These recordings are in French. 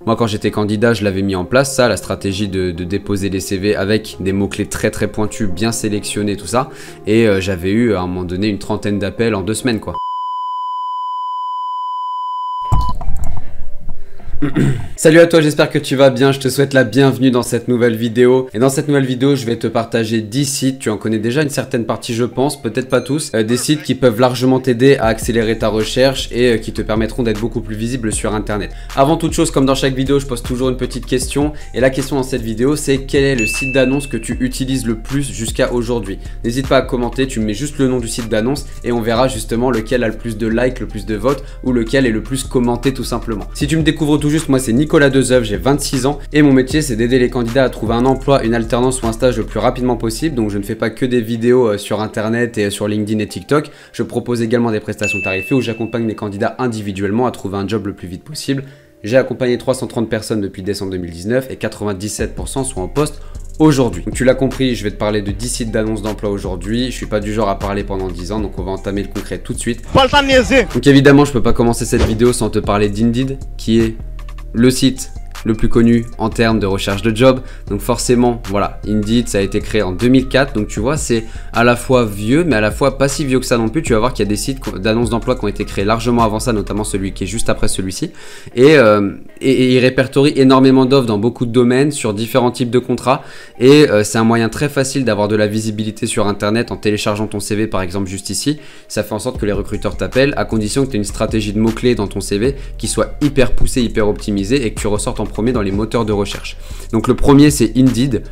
Moi quand j'étais candidat, je l'avais mis en place ça, la stratégie de déposer les CV avec des mots-clés très pointus, bien sélectionnés, tout ça. Et j'avais eu à un moment donné une trentaine d'appels en 2 semaines quoi. Salut à toi, j'espère que tu vas bien, je te souhaite la bienvenue dans cette nouvelle vidéo. Et dans cette nouvelle vidéo, je vais te partager 10 sites, tu en connais déjà une certaine partie je pense, peut-être pas tous, des sites qui peuvent largement t'aider à accélérer ta recherche et qui te permettront d'être beaucoup plus visible sur internet. Avant toute chose, comme dans chaque vidéo, je pose toujours une petite question. Et la question dans cette vidéo, c'est quel est le site d'annonce que tu utilises le plus jusqu'à aujourd'hui? N'hésite pas à commenter, tu me mets juste le nom du site d'annonce et on verra justement lequel a le plus de likes, le plus de votes ou lequel est le plus commenté tout simplement. Si tu me découvres tout juste, moi c'est Nicolas Dezeuvre, j'ai 26 ans et mon métier c'est d'aider les candidats à trouver un emploi, une alternance ou un stage le plus rapidement possible. Donc je ne fais pas que des vidéos sur internet et sur LinkedIn et TikTok, je propose également des prestations tarifées où j'accompagne les candidats individuellement à trouver un job le plus vite possible. J'ai accompagné 330 personnes depuis décembre 2019 et 97% sont en poste aujourd'hui. Donc tu l'as compris, je vais te parler de 10 sites d'annonces d'emploi aujourd'hui. Je suis pas du genre à parler pendant 10 ans, donc on va entamer le concret tout de suite. Donc évidemment, je peux pas commencer cette vidéo sans te parler d'Indeed, qui est le site le plus connu en termes de recherche de job. Donc forcément, voilà, Indeed, ça a été créé en 2004. Donc tu vois, c'est à la fois vieux, mais à la fois pas si vieux que ça non plus. Tu vas voir qu'il y a des sites d'annonces d'emploi qui ont été créés largement avant ça, notamment celui qui est juste après celui-ci. Et il répertorie énormément d'offres dans beaucoup de domaines, sur différents types de contrats. Et c'est un moyen très facile d'avoir de la visibilité sur Internet en téléchargeant ton CV, par exemple, juste ici. Ça fait en sorte que les recruteurs t'appellent, à condition que tu aies une stratégie de mots-clés dans ton CV qui soit hyper poussée, hyper optimisée et que tu ressortes en premier dans les moteurs de recherche. Donc le premier c'est Indeed,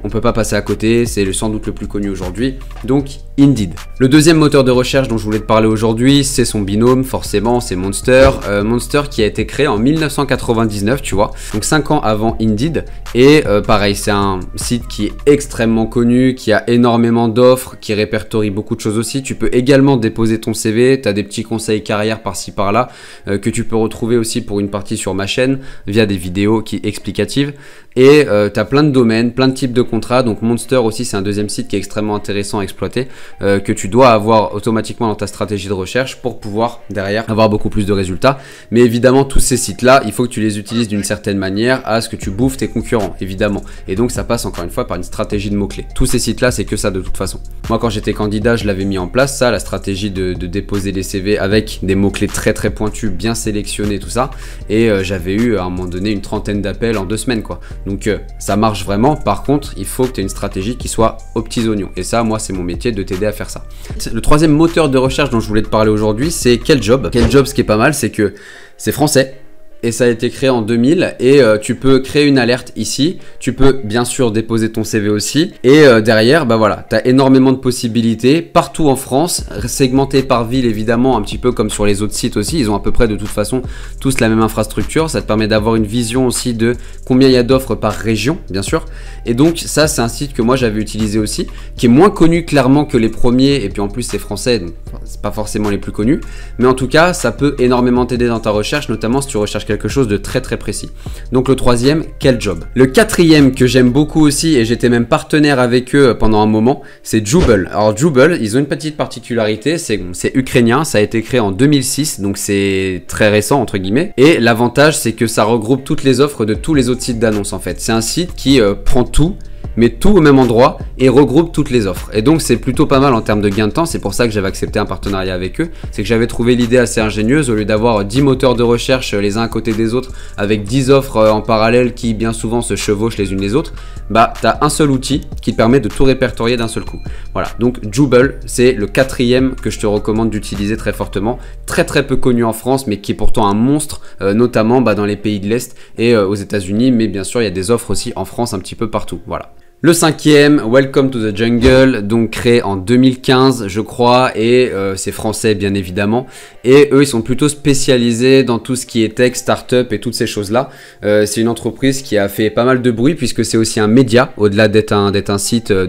on peut pas passer à côté, c'est sans doute le plus connu aujourd'hui, donc Indeed. Le deuxième moteur de recherche dont je voulais te parler aujourd'hui, c'est son binôme, forcément, c'est Monster. Monster qui a été créé en 1999, tu vois, donc 5 ans avant Indeed. Et pareil, c'est un site qui est extrêmement connu, qui a énormément d'offres, qui répertorie beaucoup de choses aussi. Tu peux également déposer ton CV, tu as des petits conseils carrière par-ci par-là, que tu peux retrouver aussi pour une partie sur ma chaîne, via des vidéos explicatives. Et tu as plein de domaines, plein de types de contrats. Donc Monster aussi, c'est un deuxième site qui est extrêmement intéressant à exploiter, que tu dois avoir automatiquement dans ta stratégie de recherche pour pouvoir derrière avoir beaucoup plus de résultats. Mais évidemment, tous ces sites-là, il faut que tu les utilises d'une certaine manière à ce que tu bouffes tes concurrents, évidemment. Et donc ça passe encore une fois par une stratégie de mots-clés. Tous ces sites-là, c'est que ça de toute façon. Moi, quand j'étais candidat, je l'avais mis en place, ça, la stratégie de déposer les CV avec des mots-clés très pointus, bien sélectionnés, tout ça. Et j'avais eu à un moment donné une trentaine d'appels en 2 semaines, quoi. Donc ça marche vraiment. Par contre, il faut que tu aies une stratégie qui soit aux petits oignons. Et ça, moi, c'est mon métier de t'aider à faire ça. Le troisième moteur de recherche dont je voulais te parler aujourd'hui, c'est Quel Job. Quel Job, ce qui est pas mal, c'est que c'est français. Et ça a été créé en 2000 et tu peux créer une alerte ici, tu peux bien sûr déposer ton CV aussi et derrière, bah voilà, tu as énormément de possibilités partout en France, segmenté par ville évidemment, un petit peu comme sur les autres sites aussi, ils ont à peu près de toute façon tous la même infrastructure, ça te permet d'avoir une vision aussi de combien il y a d'offres par région, bien sûr. Et donc ça, c'est un site que moi j'avais utilisé aussi, qui est moins connu clairement que les premiers et puis en plus c'est français, donc c'est pas forcément les plus connus, mais en tout cas, ça peut énormément t'aider dans ta recherche, notamment si tu recherches quelque chose de très précis. Donc le troisième, Quel Job. Le quatrième que j'aime beaucoup aussi, et j'étais même partenaire avec eux pendant un moment, c'est Jubl. Alors Jubl, ils ont une petite particularité, c'est ukrainien, ça a été créé en 2006, donc c'est très récent entre guillemets. Et l'avantage, c'est que ça regroupe toutes les offres de tous les autres sites d'annonces en fait. C'est un site qui prend tout, met tout au même endroit et regroupe toutes les offres. Et donc c'est plutôt pas mal en termes de gain de temps, c'est pour ça que j'avais accepté un partenariat avec eux. C'est que j'avais trouvé l'idée assez ingénieuse, au lieu d'avoir 10 moteurs de recherche les uns à côté des autres, avec 10 offres en parallèle qui bien souvent se chevauchent les unes les autres, bah tu as un seul outil qui te permet de tout répertorier d'un seul coup. Voilà, donc Jubl, c'est le quatrième que je te recommande d'utiliser très fortement, très peu connu en France, mais qui est pourtant un monstre, notamment dans les pays de l'Est et aux États-Unis, mais bien sûr il y a des offres aussi en France un petit peu partout, voilà. Le cinquième, Welcome to the Jungle, donc créé en 2015 je crois, et c'est français bien évidemment, et eux ils sont plutôt spécialisés dans tout ce qui est tech, startup et toutes ces choses là. C'est une entreprise qui a fait pas mal de bruit puisque c'est aussi un média, au-delà d'être un site où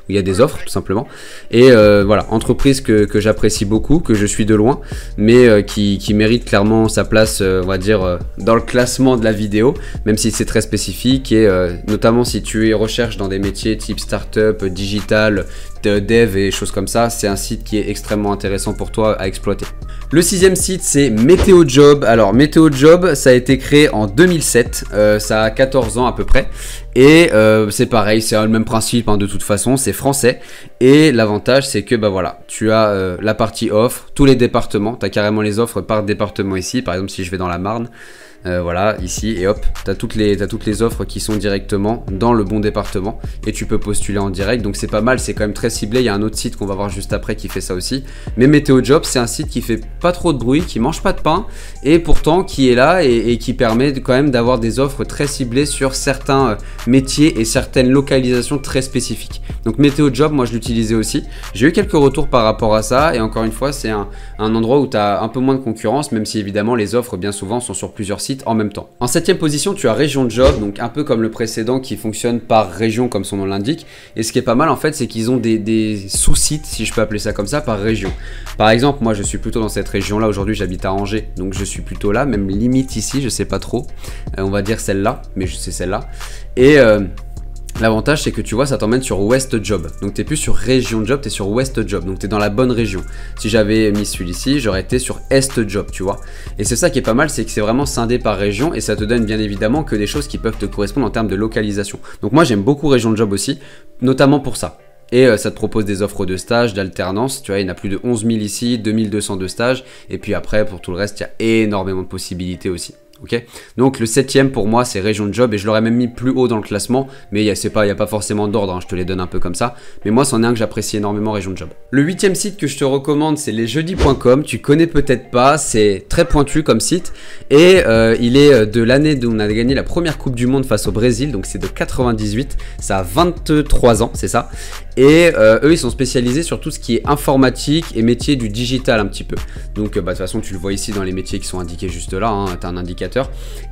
il y a des offres tout simplement, et voilà, entreprise que j'apprécie beaucoup, que je suis de loin, mais qui mérite clairement sa place, on va dire, dans le classement de la vidéo, même si c'est très spécifique, et notamment si tu recherches dans des métiers type startup, digital, dev et choses comme ça, c'est un site qui est extrêmement intéressant pour toi à exploiter. Le 6e site, c'est Météo Job. Alors Météo Job, ça a été créé en 2007, ça a 14 ans à peu près. Et c'est pareil, c'est le même principe hein, de toute façon, c'est français. Et l'avantage c'est que bah voilà, tu as la partie offre, tous les départements, tu as carrément les offres par département ici. Par exemple si je vais dans la Marne, voilà, ici, et hop, tu as toutes les offres qui sont directement dans le bon département et tu peux postuler en direct, donc c'est pas mal, c'est quand même très ciblé. Il y a un autre site qu'on va voir juste après qui fait ça aussi, mais Météo Job, c'est un site qui fait pas trop de bruit, qui mange pas de pain et pourtant qui est là et qui permet quand même d'avoir des offres très ciblées sur certains métiers et certaines localisations très spécifiques. Donc Météo Job, moi je l'utilisais aussi, j'ai eu quelques retours par rapport à ça et encore une fois, c'est un endroit où tu as un peu moins de concurrence, même si évidemment les offres bien souvent sont sur plusieurs sites en même temps. En 7e position, tu as Région Job, donc un peu comme le précédent qui fonctionne par région comme son nom l'indique. Et ce qui est pas mal en fait, c'est qu'ils ont des sous-sites, si je peux appeler ça comme ça, par région. Par exemple, moi je suis plutôt dans cette région-là, aujourd'hui j'habite à Angers, donc je suis plutôt là, même limite ici, je sais pas trop. On va dire celle-là, mais c'est celle-là. Et l'avantage c'est que tu vois ça t'emmène sur West Job, donc t'es plus sur Région Job, t'es sur West Job, donc t'es dans la bonne région. Si j'avais mis celui-ci, j'aurais été sur Est Job, tu vois. Et c'est ça qui est pas mal, c'est que c'est vraiment scindé par région et ça te donne bien évidemment que des choses qui peuvent te correspondre en termes de localisation. Donc moi j'aime beaucoup Région Job aussi, notamment pour ça. Et ça te propose des offres de stage, d'alternance, tu vois, il y en a plus de 11 000 ici, 2200 de stage, et puis après pour tout le reste il y a énormément de possibilités aussi. Okay, donc le 7e pour moi c'est Région Job et je l'aurais même mis plus haut dans le classement, mais il n'y a pas forcément d'ordre, hein, je te les donne un peu comme ça, mais moi c'en est un que j'apprécie énormément, Région Job. Le 8e site que je te recommande c'est lesjeudis.com, tu connais peut-être pas, c'est très pointu comme site et il est de l'année où on a gagné la première coupe du monde face au Brésil, donc c'est de 98, ça a 23 ans, c'est ça. Et eux ils sont spécialisés sur tout ce qui est informatique et métier du digital un petit peu. Donc de toute façon tu le vois ici dans les métiers qui sont indiqués juste là, hein, tu as un indicateur.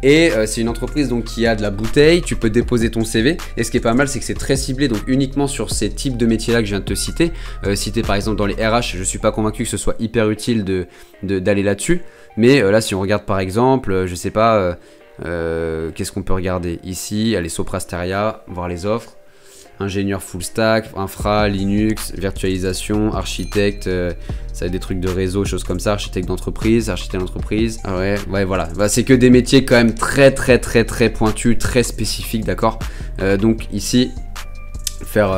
Et c'est une entreprise donc qui a de la bouteille, tu peux déposer ton CV et ce qui est pas mal c'est que c'est très ciblé donc uniquement sur ces types de métiers là que je viens de te citer. Si tu es par exemple dans les RH, je suis pas convaincu que ce soit hyper utile d'aller là-dessus, mais là si on regarde par exemple, je sais pas, qu'est-ce qu'on peut regarder ici, allez Soprasteria, voir les offres. Ingénieur full stack, infra, Linux, virtualisation, architecte, ça a des trucs de réseau, choses comme ça, architecte d'entreprise, Ah ouais, voilà. Bah, c'est que des métiers quand même très pointus, très spécifiques, d'accord. donc ici, faire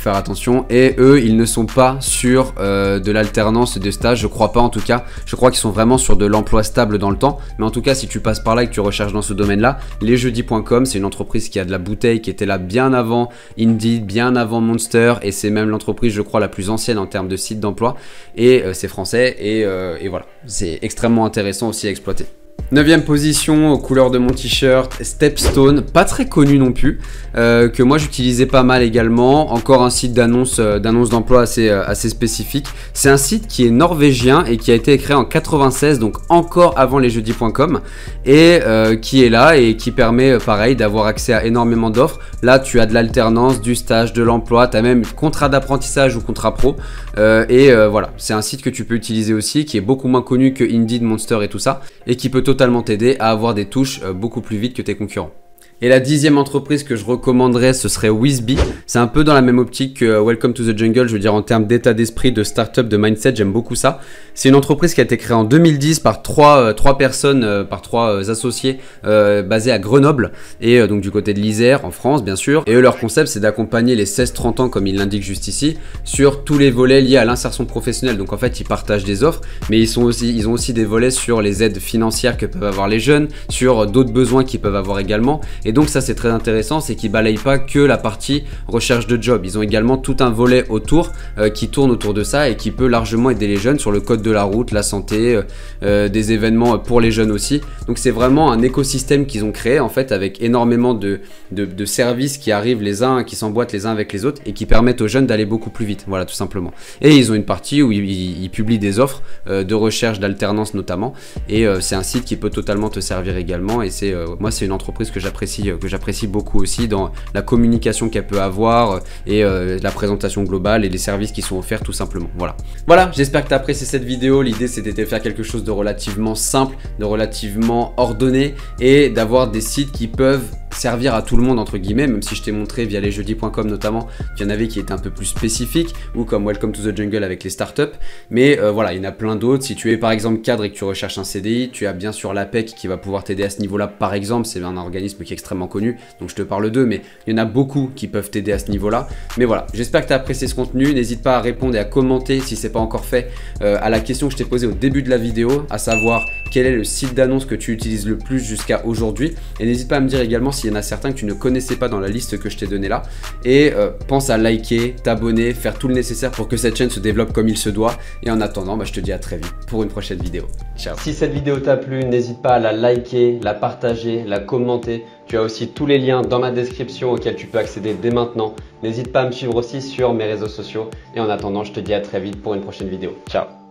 attention. Et eux, ils ne sont pas sur de l'alternance de stage, je crois pas en tout cas. Je crois qu'ils sont vraiment sur de l'emploi stable dans le temps. Mais en tout cas, si tu passes par là et que tu recherches dans ce domaine-là, lesjeudis.com, c'est une entreprise qui a de la bouteille, qui était là bien avant Indeed, bien avant Monster, et c'est même l'entreprise, je crois, la plus ancienne en termes de site d'emploi. Et c'est français, et voilà. C'est extrêmement intéressant aussi à exploiter. 9e position, aux couleurs de mon t-shirt, Stepstone, pas très connu non plus, que moi j'utilisais pas mal également. Encore un site d'annonce d'emploi assez spécifique. C'est un site qui est norvégien et qui a été créé en 96, donc encore avant lesjeudis.com, et qui est là et qui permet pareil d'avoir accès à énormément d'offres. Là tu as de l'alternance, du stage, de l'emploi, tu as même contrat d'apprentissage ou contrat pro, voilà, c'est un site que tu peux utiliser aussi, qui est beaucoup moins connu que Indeed, Monster et tout ça, et qui peut totalement t'aider à avoir des touches beaucoup plus vite que tes concurrents. Et la 10e entreprise que je recommanderais, ce serait Wizbee. C'est un peu dans la même optique que Welcome to the Jungle, je veux dire en termes d'état d'esprit, de start-up, de mindset, j'aime beaucoup ça. C'est une entreprise qui a été créée en 2010 par trois personnes, par trois associés basés à Grenoble et donc du côté de l'Isère en France bien sûr. Et eux, leur concept c'est d'accompagner les 16-30 ans comme il l'indique juste ici sur tous les volets liés à l'insertion professionnelle. Donc en fait ils partagent des offres, mais ils ont aussi des volets sur les aides financières que peuvent avoir les jeunes, sur d'autres besoins qu'ils peuvent avoir également. Et donc ça c'est très intéressant, c'est qu'ils balayent pas que la partie recherche de job, ils ont également tout un volet autour qui tourne autour de ça et qui peut largement aider les jeunes sur le code de la route, la santé, des événements pour les jeunes aussi. Donc c'est vraiment un écosystème qu'ils ont créé en fait avec énormément de services qui arrivent les uns, qui s'emboîtent les uns avec les autres et qui permettent aux jeunes d'aller beaucoup plus vite, voilà tout simplement. Et ils ont une partie où ils publient des offres de recherche, d'alternance notamment, et c'est un site qui peut totalement te servir également. Et moi c'est une entreprise que j'apprécie beaucoup aussi dans la communication qu'elle peut avoir et la présentation globale et les services qui sont offerts tout simplement. Voilà, j'espère que tu as apprécié cette vidéo. L'idée c'était de faire quelque chose de relativement simple, de relativement ordonné et d'avoir des sites qui peuvent servir à tout le monde entre guillemets, même si je t'ai montré via lesjeudis.com notamment qu'il y en avait qui étaient un peu plus spécifiques, ou comme Welcome to the Jungle avec les startups. Mais voilà, il y en a plein d'autres. Si tu es par exemple cadre et que tu recherches un CDI, tu as bien sûr l'APEC qui va pouvoir t'aider à ce niveau-là par exemple. C'est un organisme qui est extrêmement connu, donc je te parle d'eux, mais il y en a beaucoup qui peuvent t'aider à ce niveau-là. Mais voilà, j'espère que tu as apprécié ce contenu. N'hésite pas à répondre et à commenter si c'est pas encore fait à la question que je t'ai posée au début de la vidéo, à savoir quel est le site d'annonce que tu utilises le plus jusqu'à aujourd'hui. Et n'hésite pas à me dire également s'il y en a certains que tu ne connaissais pas dans la liste que je t'ai donnée là. Et pense à liker, t'abonner, faire tout le nécessaire pour que cette chaîne se développe comme il se doit. Et en attendant, je te dis à très vite pour une prochaine vidéo. Ciao. Si cette vidéo t'a plu, n'hésite pas à la liker, la partager, la commenter. Tu as aussi tous les liens dans ma description auxquels tu peux accéder dès maintenant. N'hésite pas à me suivre aussi sur mes réseaux sociaux. Et en attendant, je te dis à très vite pour une prochaine vidéo. Ciao.